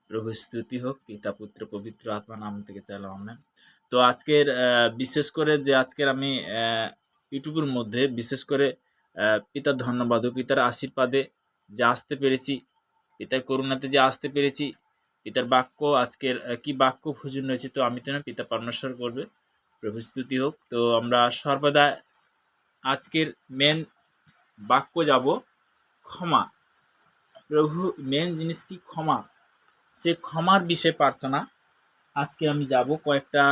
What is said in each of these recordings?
প্রভু স্তুতি হোক, পিতা পুত্র পবিত্র আত্মা নাম থেকে চাইলাম আমেন। তো আজকের বিশেষ করে যে আজকের আমি ইউটিউবের মধ্যে বিশেষ করে পিতার ধন্যবাদ ও পিতার আশীর্বাদে যে আসতে পেরেছি, পিতার করুণাতে যে আসতে পেরেছি, পিতার বাক্য আজকের কি বাক্য ভোজন রয়েছে, তো আমি তো না, পিতা পরমেশ্বর করবে। প্রভু স্তুতি হোক। তো আমরা সর্বদা আজকের মেন বাক্য যাব ক্ষমা। প্রভু মেন জিনিস কি? ক্ষমা। সে ক্ষমার বিষয়ে প্রার্থনা আজকে আমি যাব। কয়েকটা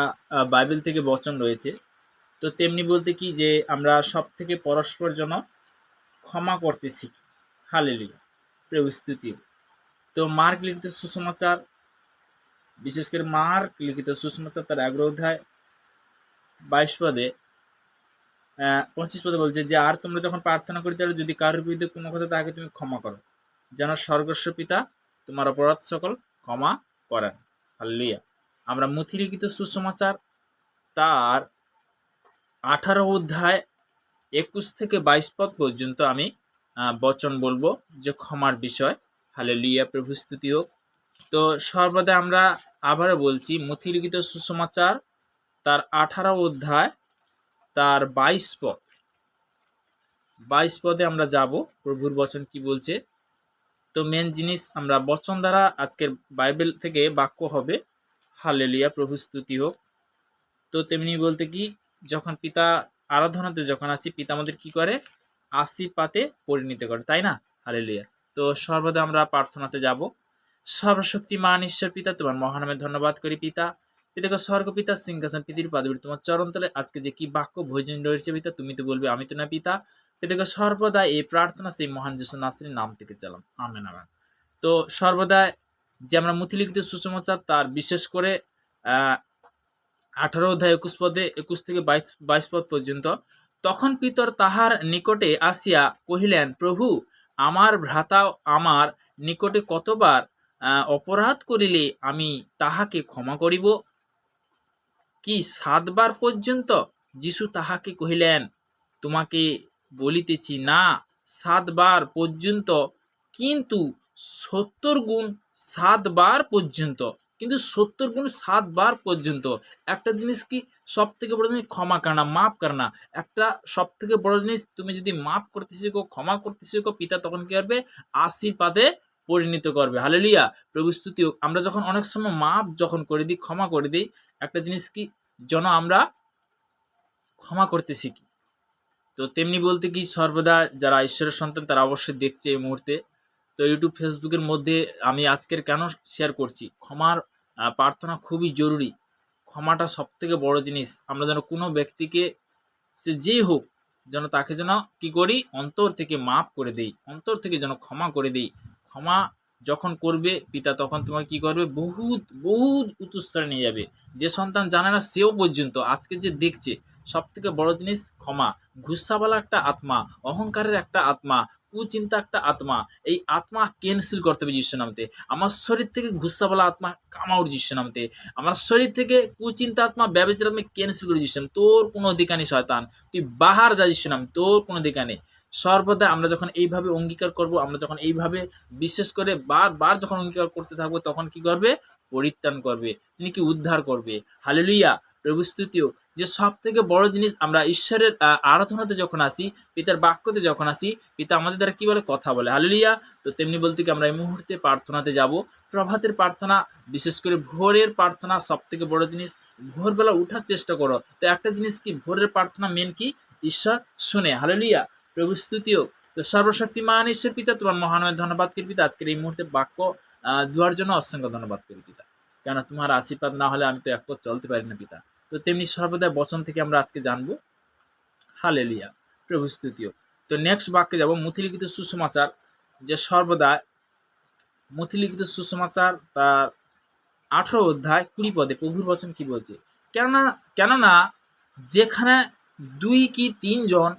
বাইবেল থেকে বচন রয়েছে। তো তেমনি বলতে কি যে আমরা সব থেকে পরস্পর যেন ক্ষমা করতে শিখি। হালেলুয়া, প্রভু স্তুতি। তো মার্ক লিখিত সুসমাচার, বিশেষ করে মার্ক লিখিত সুসমাচার তার 11 অধ্যায় 22 পদে 25 পদে বলছে যে, আর তোমরা যখন প্রার্থনা করিতে পারো, যদি কারোর বিরুদ্ধে কোনো কথা তাকে তুমি ক্ষমা করো, যেন স্বর্গস্ব পিতা তোমার অপরাধ সকল ক্ষমা করেন। হালেলুয়া। আমরা মথি লিখিত সুসমাচার তার 18 অধ্যায় 21 থেকে 22 পদ পর্যন্ত আমি বচন বলবো যে ক্ষমার বিষয়। হালেলুয়া, প্রভু স্তুতি হোক। তো সর্বদা আমরা আবারও বলছি, মথি লিখিত সুসমাচার তার 18 অধ্যায় তার 22 পদ, 22 পদে আমরা যাব। প্রভুর বচন কি বলছে? তো মেন জিনিস আমরা বচন দ্বারা আজকের বাইবেল থেকে বাক্য হবে। হালেলুয়া, প্রভু স্তুতি হোক। তো তেমনি বলতে কি, যখন পিতা আরাধনাতে যখন আসি, পিতা আমাদের কি করে? আশীর্বাদে পরিণত করে, তাই না? হালেলুয়া। তো সর্বদা আমরা প্রার্থনাতে যাব। সর্বশক্তিমান ঈশ্বর পিতা, তোমার মহানামে ধন্যবাদ করি পিতা। পিতাকে স্বর্গ পিতা সিংহাসন পৃথিবীর পাদবীর তোমার চরণতলে আজকে যে কি বাক্য ভোজন রয়েছে পিতা, তুমি তো বলবে, আমি তো না পিতা। পিতাকে সর্বদা এই প্রার্থনা সেই মহান যিশু নাসরীর নাম থেকে চালাম, আমেন আমেন। তো সর্বদা যে আমরা মথি লিখিত সুসমাচার তার বিশেষ করে 18 অধ্যায় 21 পদে 21 থেকে 22 পদ পর্যন্ত, তখন পিতর তাহার নিকটে আসিয়া কহিলেন, প্রভু, আমার ভ্রাতা আমার নিকটে কতবার অপরাধ করিলে আমি তাহাকে ক্ষমা করিব? কি 7 বার পর্যন্ত? যিশু তাহাকে কহিলেন, তোমাকে বলিতেছি না 7 বার পর্যন্ত, কিন্তু 70 গুণ 7 বার পর্যন্ত। কিন্তু 70 গুণ 7 বার পর্যন্ত। একটা জিনিস কি সব থেকে বড় জিনিস? ক্ষমা করা, মাফ করা। একটা সব থেকে বড় জিনিস, তুমি যদি মাফ করতে শিখো, ক্ষমা করতে শিখো, পিতা তখন কি করবে? আশীর্বাদে পরিণত করবে। হালেলুয়া, প্রভু স্তুতি হোক। আমরা যখন অনেক সময় মাফ যখন করে দিই, ক্ষমা করে দিই, একটা জিনিস কি যেন আমরা ক্ষমা করতে শিখি। তো তেমনি বলতে কি, সর্বদা যারা ঈশ্বরের সন্তান তারা অবশ্যই দেখছে এই মুহূর্তে। তো ইউটিউব ফেসবুকের মধ্যে আমি আজকের কেন শেয়ার করছি, ক্ষমার প্রার্থনা খুবই জরুরি। ক্ষমাটা সব থেকে বড় জিনিস। আমরা যেন কোনো ব্যক্তিকে, সে যে হোক, যেন তাকে যেন কি করি? অন্তর থেকে মাফ করে দেই, অন্তর থেকে যেন ক্ষমা করে দেই। ক্ষমা যখন করবে পিতা, তখন তোমাকে কি করবে? বহুত বহুত উঁচু স্তরে নিয়ে যাবে। যে সন্তান জানে না সেও পর্যন্ত আজকে যে দেখছে। সব থেকে বড় জিনিস ক্ষমা। গুসাওয়ালা একটা আত্মা, অহংকারের একটা আত্মা, কুচিন্তা একটা আত্মা, এই আত্মা ক্যান্সেল করতে হবে যিশু নামতে। আমার শরীর থেকে গুসাওয়ালা আত্মা কামাউর যিশু নামতে। আমার শরীর থেকে কুচিন্তা আত্মা, ব্যবচার আত্মা ক্যান্সেল করে যিশু নাম। তোর কোনো অধিকার নেই শয়তান, তুই বাহার যা যিশু নাম, তোর কোনো অধিকার নেই। সর্বদা আমরা যখন এইভাবে অঙ্গীকার করব, আমরা যখন এইভাবে বিশেষ করে বারবার যখন অঙ্গীকার করতে থাকবো, তখন কি করবে? পরিত্রাণ করবে, তিনি কি উদ্ধার করবে। হালেলুয়া, প্রভু স্তুতিও। যে সব থেকে বড় জিনিস, আমরা ঈশ্বরের আরাধনাতে যখন আসি, পিতার বাক্যতে যখন আসি, পিতা আমাদের দ্বারা কি বলে? কথা বলে। হালেলুয়া। তো তেমনি বলতে কি, আমরা এই মুহূর্তে প্রার্থনাতে যাব। প্রভাতের প্রার্থনা, বিশেষ করে ভোরের প্রার্থনা সব থেকে বড় জিনিস। ভোরবেলা উঠার চেষ্টা করো। তো একটা জিনিস কি, ভোরের প্রার্থনা মেন কি? ঈশ্বর শুনে। হালেলুয়া, প্রভু স্তুতিও। তো সর্বশক্তিমান ঈশ্বর পিতা, তোমার মহানয় ধন্যবাদ করি পিতা, আজকের এই মুহূর্তে বাক্য দেওয়ার জন্য অসংখ্য ধন্যবাদ করি পিতা। কেন তোমার আশীর্বাদ না হলে আমি তো এক পথ চলতে পারি না পিতা। তো তেমনি সর্বদা বচন থেকে আমরা আজকে জানবো। হালেলুয়া, প্রভু স্তুতিও। তো নেক্সট বাক্যে যাব, মথি লিখিত সুসমাচার, যে সর্বদা মথি লিখিত সুসমাচার তার 18 অধ্যায় 20 পদে প্রভুর বচন কি বলছে? কেননা যেখানে 2 কি 3 জন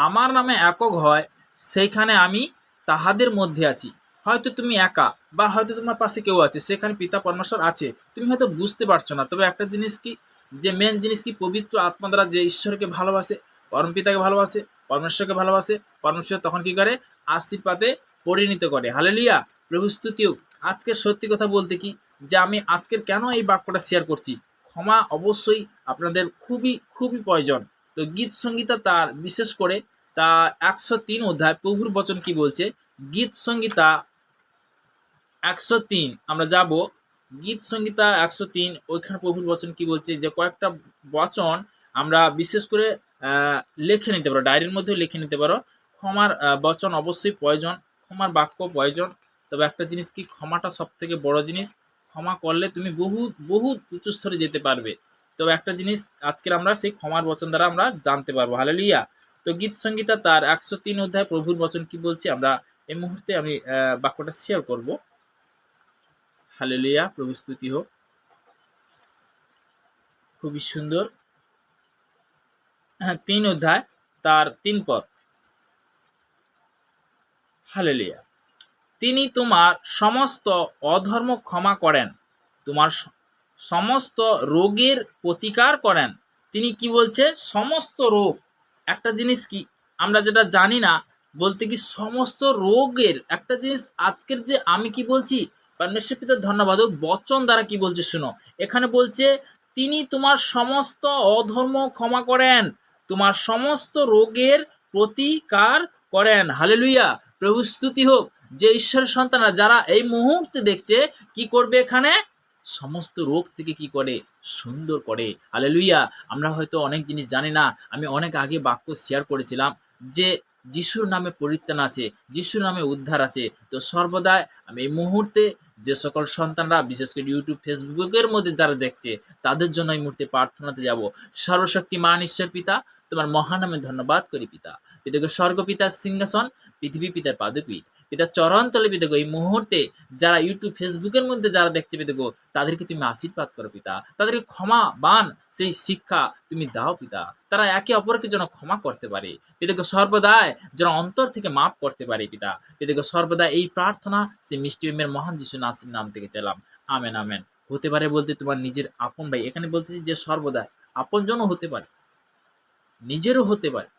আমার নামে একক হয়, সেইখানে আমি তাহাদের মধ্যে আছি। হয়তো তুমি একা, বা হয়তো তোমার পাশে কেউ আছে, সেখানে পিতা পরমেশ্বর আছে, তুমি হয়তো বুঝতে পারছো না। তবে একটা জিনিস কি, যে মেন জিনিস কি, পবিত্র আত্মা দ্বারা যে ঈশ্বরকে ভালোবাসে, পরম পিতাকে ভালোবাসে, পরমেশ্বরকে ভালোবাসে, পরমেশ্বর তখন কি করে? আশীর্বাদে পরিণত করে। হালেলুয়া, প্রভু স্তুতি হোক। আজকের সত্যি কথা বলতে কি, যে আমি আজকের কেন এই বাক্যটা শেয়ার করছি, ক্ষমা অবশ্যই আপনাদের খুবই খুবই প্রয়োজন। তো গীত সংগীতা তার বিশেষ করে তা 103 অধ্যায় প্রভুর বচন কি বলছে, গীত সংগীতা 103 আমরা যাব, গীত সংগীতা 103 ওইখানে প্রভুর বচন কি বলছে, যে কয়েকটা বচন আমরা বিশেষ করে লিখে নিতে পারো, ডায়েরির মধ্যেও লিখে নিতে পারো। ক্ষমার বচন অবশ্যই প্রয়োজন, ক্ষমার বাক্য প্রয়োজন। তবে একটা জিনিস কি, ক্ষমাটা সব থেকে বড় জিনিস। ক্ষমা করলে তুমি বহু বহু উঁচু স্তরে যেতে পারবে। তবে একটা জিনিস আজকের আমরা সেই ক্ষমার বচন দ্বারা আমরা জানতে পারবো। হালেলুয়া। তো গীত সংগীতা তার 103 অধ্যায় প্রভুর বচন কি বলছে, আমরা এই মুহূর্তে আমি বাক্যটা শেয়ার করব। হালেলুয়া, প্রভু স্তুতি হোক। খুবই সুন্দর। হ্যাঁ, 3 অধ্যায় তার 3 পদ। হালেলুয়া। তিনি তোমার সমস্ত অধর্ম ক্ষমা করেন, তোমার সমস্ত রোগের প্রতিকার করেন। তিনি কি বলছে, সমস্ত রোগ। একটা জিনিস কি আমরা যেটা জানি না, বলতে কি সমস্ত রোগের একটা জিনিস, আজকের যে আমি কি বলছি, পরমেশ্বর পিতার ধন্যবাদ হোক, বচন দ্বারা কি বলছে শুনো। এখানে বলছে তিনি তোমার সমস্ত অধর্ম ক্ষমা করেন, তোমার সমস্ত রোগের প্রতিকার করেন। হালেলুয়া, প্রভু স্তুতি হোক। যে ঈশ্বরের সন্তানরা যারা এই মুহূর্তে দেখছে, কি করবে এখানে, সমস্ত রোগ থেকে কি করে, সুন্দর করে। হালেলুয়া। আমরা হয়তো অনেক জিনিস জানি না। আমি অনেক আগে বাক্য শেয়ার করেছিলাম যে যিশুর নামে পরিত্রাণ আছে, যিশুর নামে উদ্ধার আছে। তো সর্বদাই আমি এই মুহূর্তে যে সকল সন্তানরা বিশেষ করে ইউটিউব ফেসবুকের মধ্যে যারা দেখছে, তাদের জন্য এই মুহূর্তে প্রার্থনাতে যাব। সর্বশক্তিমান ঈশ্বর পিতা, তোমার মহানামে ধন্যবাদ করি পিতা। পিতাকে স্বর্গ পিতার সিংহাসন, পৃথিবী পিতার পাদপীঠ, পিতার চরণ তলে পিতাগো এই মুহূর্তে যারা ইউটিউব ফেসবুকের মধ্যে যারা দেখছে পিতাগো, তাদেরকে তুমি আশীর্বাদ করো পিতা, তাদেরকে ক্ষমা বান সেই শিক্ষা তুমি দাও পিতা, তারা একে অপরকে যেন ক্ষমা করতে পারে পিতাগো, সর্বদাই যেন অন্তর থেকে মাফ করতে পারে পিতা। পিতাগো সর্বদা এই প্রার্থনা সে মিষ্টি প্রেমের মহান যিশু নাসির নাম থেকে চাইলাম, আমেন আমেন। হতে পারে বলতে তোমার নিজের আপন ভাই, এখানে বলতেছি যে সর্বদা আপন জনও হতে পারে, নিজেরও হতে পারে।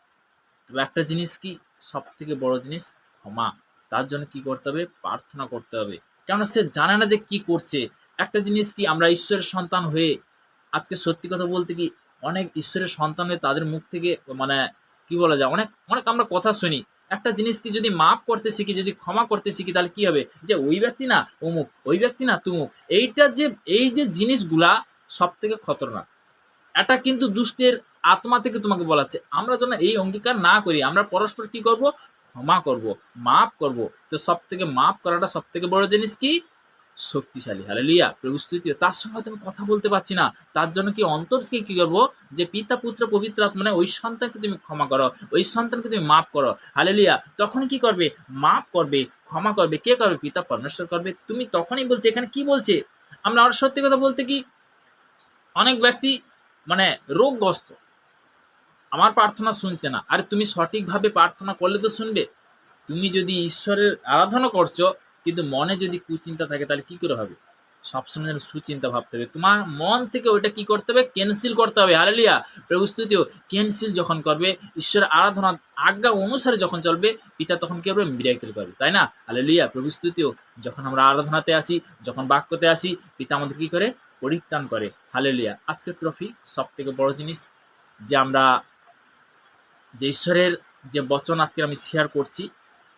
তবে একটা জিনিস কি, সব থেকে বড় জিনিস ক্ষমা। তার জন্য কি করতে হবে, প্রার্থনা করতে হবে, কেননা সে জানে না যে কি করছে। একটা জিনিস কি, আমরা ঈশ্বরের সন্তান হয়ে আজকে সত্যি কথা বলতে কি, অনেক ঈশ্বরের সন্তান হয়ে তাদের মুখ থেকে মানে কি বলা যায়, অনেক অনেক আমরা কথা শুনি। একটা জিনিস কি, যদি মাফ করতে শিখি, যদি ক্ষমা করতে শিখি, তাহলে কি হবে, যে ওই ব্যক্তি না অমুক, ওই ব্যক্তি না তুমুক। এইটা যে এই যে জিনিসগুলা সব থেকে খতরনাক। এটা কিন্তু দুষ্টের আত্মা থেকে তোমাকে বলাচ্ছে। আমরা যেন এই অঙ্গীকার না করি, আমরা পরস্পর কি করব, ক্ষমা করব, মাফ করব। তো সব থেকে মাফ করাটা সব থেকে বড় জিনিস কি, শক্তিশালী। হালেলুয়া, প্রভু স্তুতি। তার সঙ্গে হয়তো আমি কথা বলতে পারছি না, তার জন্য কি অন্তর থেকে কি করবো, যে পিতা পুত্র পবিত্র আত্মা, মানে ওই সন্তানকে তুমি ক্ষমা করো, ওই সন্তানকে তুমি মাফ করো। হালেলুয়া। তখন কি করবে, মাফ করবে, ক্ষমা করবে। কে করবে, পিতা পরমেশ্বর করবে। তুমি তখনই বলছে, এখানে কি বলছে, আমরা আর সত্যি কথা বলতে কি, অনেক ব্যক্তি মানে রোগগ্রস্ত, আমার প্রার্থনা শুনছে না। আর তুমি সঠিকভাবে প্রার্থনা করলে তো শুনবে। তুমি যদি ঈশ্বরের আরাধনা করছো কিন্তু মনে যদি কুচিন্তা থাকে, তাহলে কি করে হবে, সবসময় যেন সুচিন্তা ভাবতে হবে। তোমার মন থেকে ওইটা কি করতে হবে, ক্যান্সেল করতে হবে। হালেলুয়া, প্রভু স্তুতিও। ক্যান্সেল যখন করবে, ঈশ্বরের আরাধনার আজ্ঞা অনুসারে যখন চলবে, পিতা তখন কি করবে, মিরাকেল করবে, তাই না। হালেলুয়া, প্রভু স্তুতিও। যখন আমরা আরাধনাতে আসি, যখন বাক্যতে আসি, পিতা আমাদের কি করে, পরিত্রাণ করে। হালেলুয়া। আজকের ট্রফি সব থেকে বড় জিনিস, যে আমরা যে ঈশ্বরের যে বচন আজকে আমি শেয়ার করছি,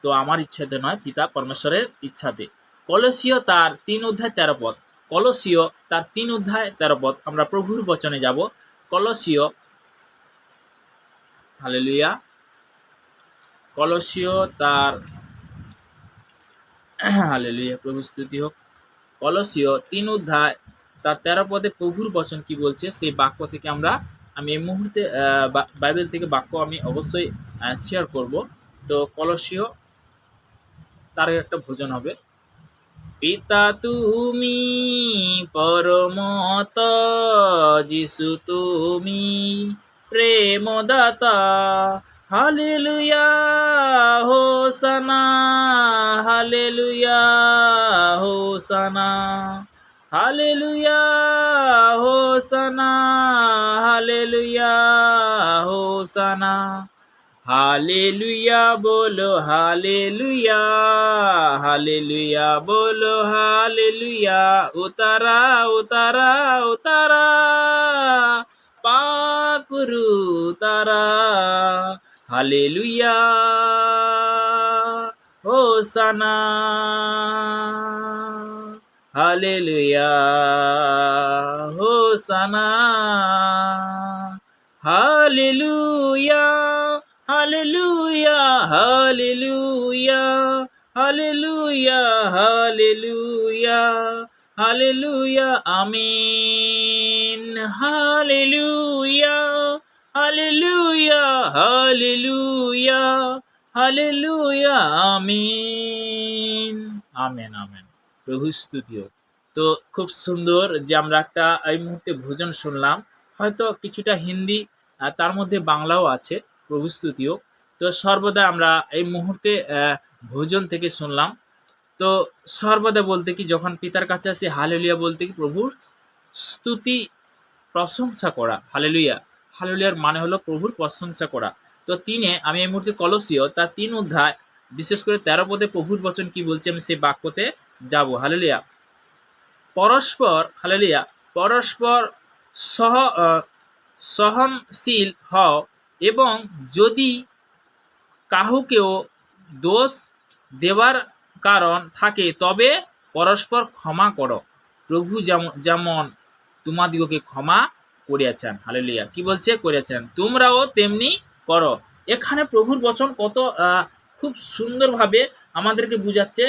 তো আমার ইচ্ছাতে নয়, পিতা পরমেশ্বরের ইচ্ছাতে। কলসীয় তার 3 অধ্যায় 13 পদ, কলসীয় তার 3 অধ্যায় 13 পদ, আমরা প্রভুর বচনে যাব। কলসীয়, হালেলুয়া, কলসীয় তার হালেলুয়া, প্রভু স্তুতি হোক। কলসীয় 3 অধ্যায় তার 13 পদে প্রভুর বচন কি বলছে, সেই বাক্য থেকে আমি এই মুহূর্তে বাইবেল থেকে বাক্য আমি অবশ্যই শেয়ার করব। তো কলসীয় তার একটা ভোজন হবে। পিতা তুমি পরমত, যিশু তুমি প্রেমদাতা, হালেলুয়া হোসানা, হালেলুয়া হোসানা, হালেলুয়া হোসানা, হালেলুয়া হোসানা। हालेलुया बोलो हालेलुया, हालेलुया बोलो हालेलुया। उतारा उतारा उतारा पाकुरु उतारा, हालेलुया होसाना, हालेलुया होसाना, हालेलुया हालेलुया हालेलुया हालेलुया हालेलुया हालेलुया आमीन, हालेलुया हालेलুয়া হালেলুয়া হালেলুয়া আমিন, আমেন আমেন। প্রভু স্তুতি হোক। তো খুব সুন্দর যে আমরা একটা এই মুহূর্তে ভোজন শুনলাম, হয়তো কিছুটা হিন্দি, তার মধ্যে বাংলাও আছে। প্রভু স্তুতি হোক। তো সর্বদা আমরা এই মুহূর্তে ভোজন থেকে শুনলাম। তো সর্বদা বলতে কি, যখন পিতার কাছে আসি হালেলুয়া বলতে কি প্রভুর স্তুতি প্রশংসা করা। হালেলুয়া, হালেলুয়ার মানে হলো প্রভুর প্রশংসা করা। তো আমি এই মুহূর্তে কলসীয় তার ৩ অধ্যায় বিশেষ করে ১৩ পদে প্রভুর বচন কি বলছে আমি সেই বাক্যতে যাব। হালেলুয়া। পরস্পর, হালেলুয়া, পরস্পর সহ সহনশীল হও, এবং যদি কাহুকেও দোষ দেবার কারণ থাকে তবে পরস্পর ক্ষমা করো, প্রভু যেমন তোমাদিগকে ক্ষমা করিয়াছেন। হালেলুয়া। কি বলছে? করিয়াছেন, তোমরাও তেমনি করো। এখানে প্রভুর বচন কত খুব সুন্দরভাবে আমাদেরকে বুঝাচ্ছে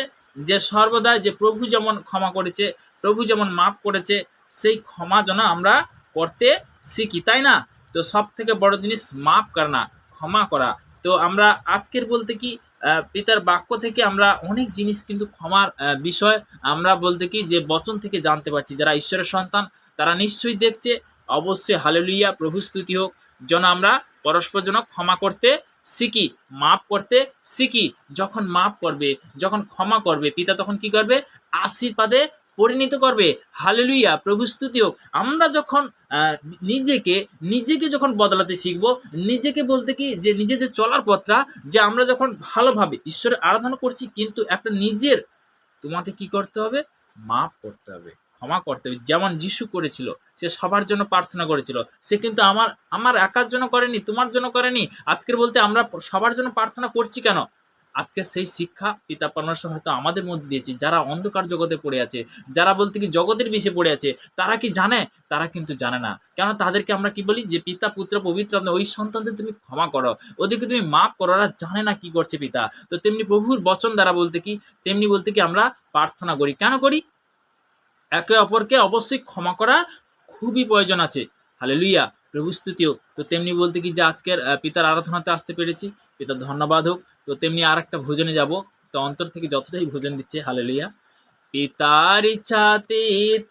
যে সর্বদা যে প্রভু যেমন ক্ষমা করেছে, প্রভু যেমন মাফ করেছে, সেই ক্ষমা যেন আমরা করতে শিখি, তাই না? তো সব থেকে বড় জিনিস মাফ করা, ক্ষমা করা। তো আমরা আজকের বলতে কি পিতার বাক্য থেকে আমরা অনেক জিনিস কিন্তু ক্ষমার বিষয় আমরা বলতে কি যে বচন থেকে জানতে পারছি। যারা ঈশ্বরের সন্তান তারা নিশ্চয়ই দেখছে। অবশ্যই হালেলুয়া, প্রভু স্তুতি হোক। যেন আমরা পরস্পর যেন ক্ষমা করতে শিখি, মাফ করতে শিখি। যখন মাফ করবে, যখন ক্ষমা করবে, পিতা তখন কি করবে? আশীর্বাদে পরিণত করবে। হালেলুয়া, প্রভু স্তুতি হোক। আমরা যখন নিজেকে নিজেকে যখন বদলাতে শিখবো, নিজেকে বলতে কি যে নিজে যে চলার পথটা, যে আমরা যখন ভালোভাবে ঈশ্বরের আরাধনা করছি, কিন্তু একটা নিজের তোমাকে কি করতে হবে? মাফ করতে হবে, ক্ষমা করতে হবে। যেমন যিশু করেছিল, সে সবার জন্য প্রার্থনা করেছিল। সে কিন্তু আমার একার জন্য করেনি, তোমার জন্য করেনি। আজকের বলতে আমরা সবার জন্য প্রার্থনা করছি কেন? আজকে সেই শিক্ষা পিতা পরমেশ্বর হয়তো আমাদের মধ্যে দিয়েছে। যারা অন্ধকার জগতে পড়ে আছে, যারা বলতে কি জগতের বিষে পড়ে আছে, তারা কি জানে? তারা কিন্তু জানে না। কেন? তাদেরকে আমরা কি বলি যে পিতা পুত্র পবিত্র আত্মা, ওই সন্তানদের তুমি ক্ষমা করো, ওদেরকে তুমি মাফ করো, ওরা জানে না কি করছে পিতা। তো তেমনি প্রভুর বচন দ্বারা বলতে কি, তেমনি বলতে কি আমরা প্রার্থনা করি। কেন করি? একে অপরকে অবশ্যই ক্ষমা করা খুবই প্রয়োজন আছে। হালেলুয়া, প্রভু স্তুতি হোক। তো তেমনি বলতে কি যে আজকের পিতার আরাধনাতে আসতে পেরেছি, পিতার ধন্যবাদ হোক। তো তেমনি আর একটা ভোজনে যাব। তো অন্তর থেকে যতটাই ভোজন দিচ্ছে, হালেলুয়া। পিতার ইচ্ছাতে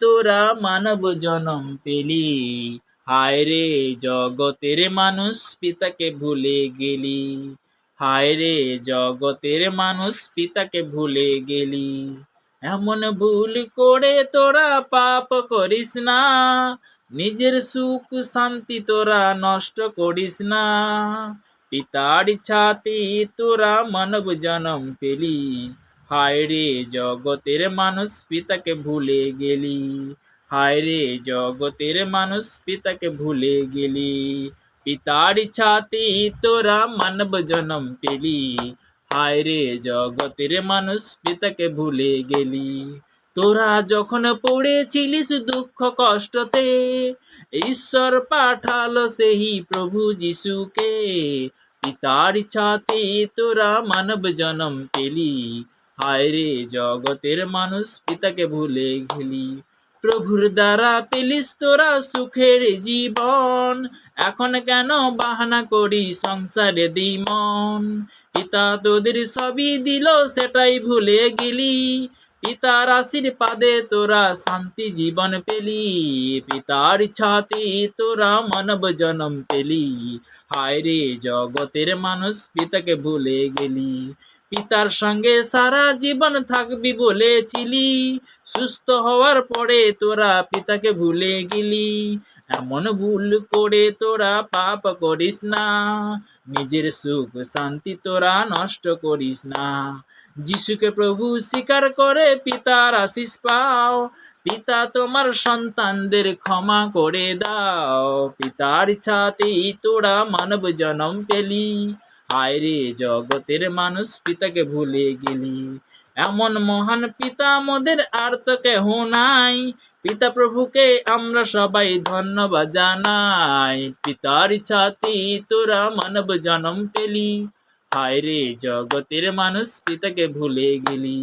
তোরা মানব জনম পেলি, হায় রে জগতের মানুষ পিতাকে ভুলে গেলি, হায় রে জগতের মানুষ পিতাকে ভুলে গেলি। এমন ভুল করে তোরা পাপ করিস না, নিজের সুখ শান্তি তোরা নষ্ট করিস না। পিতার ইচ্ছাতে তোরা মানব জনম পেলি, হায় রে জগতের মানুষ পিতাকে ভুলে গেলি, হায় রে জগতের মানুষ পিতাকে ভুলে গেলি। পিতার ইচ্ছাতে তোরা মানব জনম পেলি, হায় রে জগতের মানুষ পিতাকে ভুলে গেলি। তোরা যখন পড়েছিলিস দুঃখ কষ্টতে, ঈশ্বর পাঠালো সেই প্রভু যিশুকে। পিতার ইচ্ছাতে তোরা মানব জনম পেলি, হায় রে জগতের মানুষ পিতাকে ভুলে গেলি। প্রভুর দ্বারা পেলিস তোরা সুখের জীবন, এখন কেন বাহানা করি সংসারে দ্বিমন। পিতা তোদের সবই দিল, সেটাই ভুলে গেলি, পিতার আশীর্বাদে তোরা শান্তি জীবন পেলি। পিতার ইচ্ছাতে তোরা মানব জনম পেলি, হায় রে জগতের মানুষ পিতাকে ভুলে গেলি। পিতার সঙ্গে সারা জীবন থাকবি বলেছিলি, সুস্থ হওয়ার পরে তোরা পিতাকে ভুলে গেলি। এমন ভুল করে তোরা পাপ করিস না, নিজের সুখ শান্তি তোরা নষ্ট করিস না। যিশুকে প্রভু স্বীকার করে পিতার আশিস পাও, পিতা তোমার সন্তানদের ক্ষমা করে দাও। পিতার ইচ্ছাতেই তোরা মানব জন্ম পেলি, হায় রে জগতের মানুষ পিতাকে ভুলে গেলি। এমন মহান পিতা মোদের আর তো কেহ নাই, পিতা প্রভুকে আমরা সবাই ধন্যবাদ জানাই। পিতার ইচ্ছাতেই তোরা মানব জন্ম পেলি, হায় রে জগতের মানুষ পিতাকে ভুলে গেলি।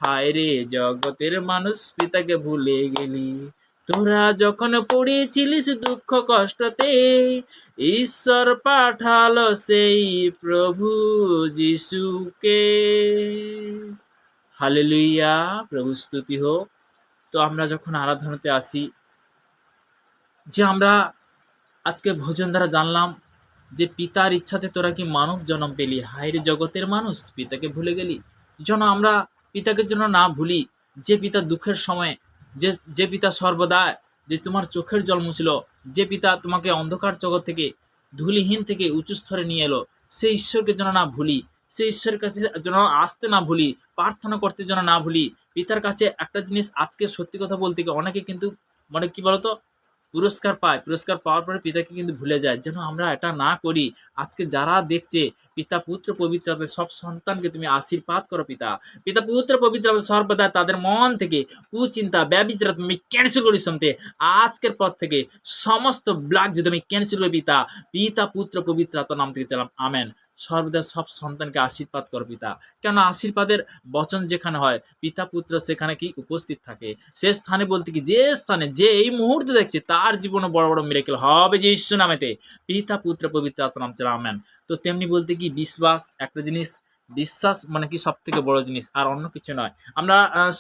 হায় রে জগতের মানুষ পিতাকে ভুলে গেলি। তোরা যখন পড়েছিলিস দুঃখ কষ্টতে, ঈশ্বর পাঠালো সেই প্রভু যিশুকে। হালেলুইয়া, প্রভু স্তুতি হোক। তো আমরা যখন আরাধনাতে আসি, যে আমরা আজকে ভোজন দ্বারা জানলাম যে পিতার ইচ্ছাতে তোরা কি মানব জন্ম পেলি, হায়রে জগতের মানুষ পিতাকে ভুলে গেলি। যেন আমরা পিতাকে যেন না ভুলি, যে পিতা দুঃখের সময়, যে পিতা সর্বদা যে তোমার চোখের জল মুছিল, যে পিতা তোমাকে অন্ধকার জগৎ থেকে ধূলিহীন থেকে উঁচু স্তরে নিয়ে এলো, সেই ঈশ্বরকে যেন না ভুলি, সেই ঈশ্বরের কাছে যেন আসতে না ভুলি, প্রার্থনা করতে যেন না ভুলি। পিতার কাছে একটা জিনিস আজকে সত্যি কথা বলতে গিয়ে অনেকে কিন্তু মানে কি বলতো পুরস্কার পায়, পুরস্কার পাওয়ার পরে পিতাকে কিন্তু ভুলে যায়। যেন আমরা এটা না করি। আজকে যারা দেখছে, পিতা পুত্র পবিত্র আত্মা সব সন্তানকে তুমি আশীর্বাদ করো পিতা। পিতা পুত্র পবিত্র আত্মা সর্বদা তাদের মন থেকে কুচিন্তা ব্যভিচার তুমি ক্যান্সেল করি শুনতে। আজকের পর থেকে সমস্ত ব্লাক যে তুমি ক্যান্সেল করে পিতা, পিতা পুত্র পবিত্র আত্মার নাম থেকে চালাম, আমেন। সর্বদা সব সন্তানকে আশীর্বাদ করো পিতা। কেন আশীর্বাদের বচন যেখানে হয়, পিতা পুত্র সেখানে কি উপস্থিত থাকে। সে স্থানে বলতে কি, যে স্থানে যে এই মুহূর্তে দেখছে তার জীবনে বড় বড় মিরাকেল হবে যে ঈশ্বর নামেতে। পিতা পুত্র পবিত্র আত্মার নাম চালাম, আমেন। তো তেমনি বলতে কি বিশ্বাস একটা জিনিস, বিশ্বাস মানে কি সব থেকে বড় জিনিস, আর অন্য কিছু নয়। আমরা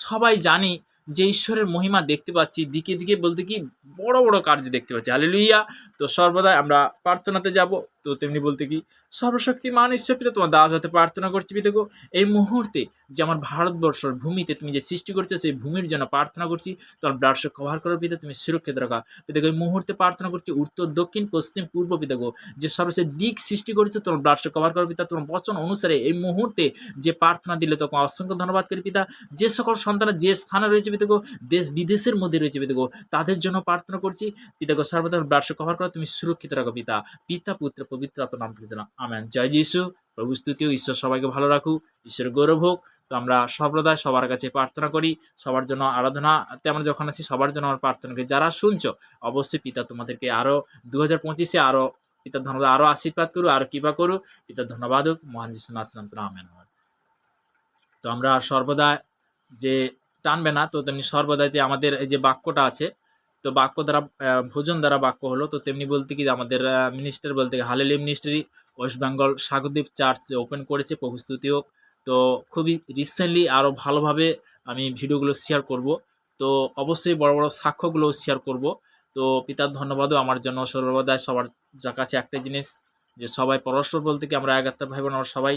সবাই জানি যে ঈশ্বরের মহিমা দেখতে পাচ্ছি, দিকে দিকে বলতে কি বড় বড় কার্য দেখতে পাচ্ছি। হালেলুইয়া। তো সর্বদাই আমরা প্রার্থনাতে যাব। তো তেমনি বলতে কি সর্বশক্তিমান ঈশ্বর পিতা, তোমার দাস হতে প্রার্থনা করছি পিতা গো, এই মুহূর্তে যে আমার ভারতবর্ষের ভূমিতে তুমি যে সৃষ্টি করছো, সেই ভূমির জন্য প্রার্থনা করছি। তোমার ব্লাডকে কভার করো পিতা, তুমি সুরক্ষিত রাখা পিতা গো। এই মুহূর্তে প্রার্থনা করছি উত্তর দক্ষিণ পশ্চিম পূর্ব পিতা গো, যে সর্বশেষ দিক সৃষ্টি করেছো, তোমার ব্লাডকে কভার করো পিতা। তোমার বচন অনুসারে এই মুহূর্তে যে প্রার্থনা দিলে তখন অসংখ্য ধন্যবাদ করি পিতা। যে সকল সন্তানরা যে স্থানে রয়েছে পিতা গো, দেশ বিদেশের মধ্যে রয়েছে পিতা গো, তাদের জন্য প্রার্থনা করছি পিতা গো। সর্বদা ব্লাডকে কভার করো, তুমি সুরক্ষিত রাখো পিতা। পিতা পুত্র পবিত্র আত্মার নাম থেকে জানাম, আমেন। জয় যিশু। প্রভু স্তুতি, ঈশ্বর সবাইকে ভালো রাখুক, ঈশ্বরের গৌরব হোক। তো আমরা সর্বদা সবার কাছে প্রার্থনা করি, সবার জন্য আরাধনাতে আমরা যখন আছি সবার জন্য আমরা প্রার্থনা করি। যারা শুনছো অবশ্যই পিতা তোমাদেরকে আরো 2025-এ আরো পিতার ধন্যবাদ, আরো আশীর্বাদ করু, আরো কৃপা করু। পিতার ধন্যবাদ হোক, মহান যিশু নাম, আমেন। তো আমরা সর্বদা যে টানবে না, তো তেমনি সর্বদা যে আমাদের এই যে বাক্যটা আছে, তো বাক্য দ্বারা ভোজন দ্বারা বাক্য হলো। তো তেমনি বলতে কি আমাদের মিনিস্টার বলতে কি hallelujah ministry West Bengal Sagardwip church open করেছে, প্রভু স্তুতি হোক। তো খুবই রিসেন্টলি আরও ভালোভাবে আমি ভিডিওগুলো শেয়ার করব। তো অবশ্যই বড় বড় সাক্ষ্যগুলো শেয়ার করব। তো পিতার ধন্যবাদও আমার জন্য সর্বদাই সবার কাছে একটাই জিনিস, যে সবাই পরস্পর বলতে কি আমরা একাত্তর ভাই বোন, আমরা সবাই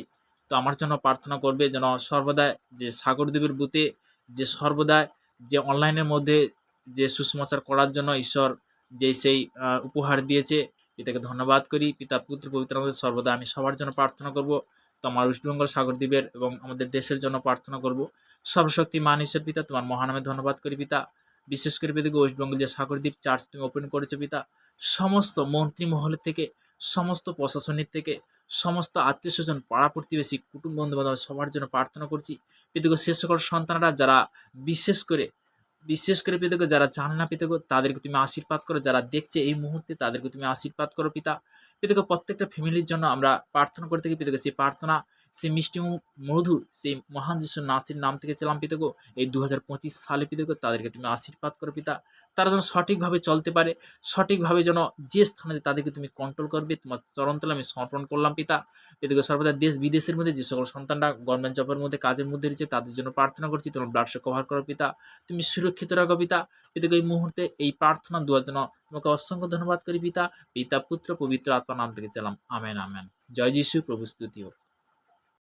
তো আমার জন্য প্রার্থনা করবে, যেন সর্বদা যে সাগরদ্বীপের বুথে যে সর্বদা যে অনলাইনের মধ্যে যে সুসমাচার করার জন্য ঈশ্বর যে সেই উপহার দিয়েছে, পিতাকে ধন্যবাদ করি। পিতা পুত্র পবিত্র আমাদের সর্বদা আমি সবার জন্য প্রার্থনা করব। তো আমার ওয়েস্ট বেঙ্গল সাগরদ্বীপের এবং আমাদের দেশের জন্য প্রার্থনা করব। সর্বশক্তি মান ঈশ্বর পিতা, তোমার মহানামে ধন্যবাদ করি পিতা। বিশেষ করে পিতাকে ওয়েস্ট বেঙ্গল যে সাগরদ্বীপ চার্চ তুমি ওপেন করেছো পিতা, সমস্ত মন্ত্রী মহলের থেকে, সমস্ত প্রশাসনিক থেকে, সমস্ত আত্মীয় স্বজন পাড়া প্রতিবেশী কুটুম্ব বন্ধু বান্ধব সবার জন্য প্রার্থনা করছি পিতাগো। সে সকল সন্তানরা যারা বিশেষ করে পিতাগো যারা জানে না পিতাগো, তাদেরকে তুমি আশীর্বাদ করো। যারা দেখছে এই মুহূর্তে তাদেরকে তুমি আশীর্বাদ করো পিতা। পিতাগো প্রত্যেকটা ফ্যামিলির জন্য আমরা প্রার্থনা করে থাকি পিতাগো। সেই প্রার্থনা, সেই মিষ্টি মধু, সেই মহান যিশু নাসির নাম থেকে চালাম পিতাগো। এই 2025 সালে পিতাগো তাদেরকে তুমি আশীর্বাদ করো পিতা। তারা যেন সঠিকভাবে চলতে পারে, সঠিকভাবে যেন যে স্থানে তাদেরকে তুমি কন্ট্রোল করবে, তোমার চরণতলে আমি সমর্পণ করলাম পিতা। পিতাগো সর্বদা দেশ বিদেশের মধ্যে যে সকল সন্তানরা গভর্নমেন্ট জবের মধ্যে কাজের মধ্যে রয়েছে তাদের জন্য প্রার্থনা করছি, তোমার ব্লাডকে কভার করো পিতা। তুমি সুরক্ষিত রাখো পিতা। পিতাগো এই মুহূর্তে এই প্রার্থনা দেওয়ার জন্য তোমাকে অসংখ্য ধন্যবাদ করি পিতা। পিতা পুত্র পবিত্র আত্মার নাম থেকে চালাম, আমেন আমেন। জয় যিশু, প্রভু স্তুতি হোক।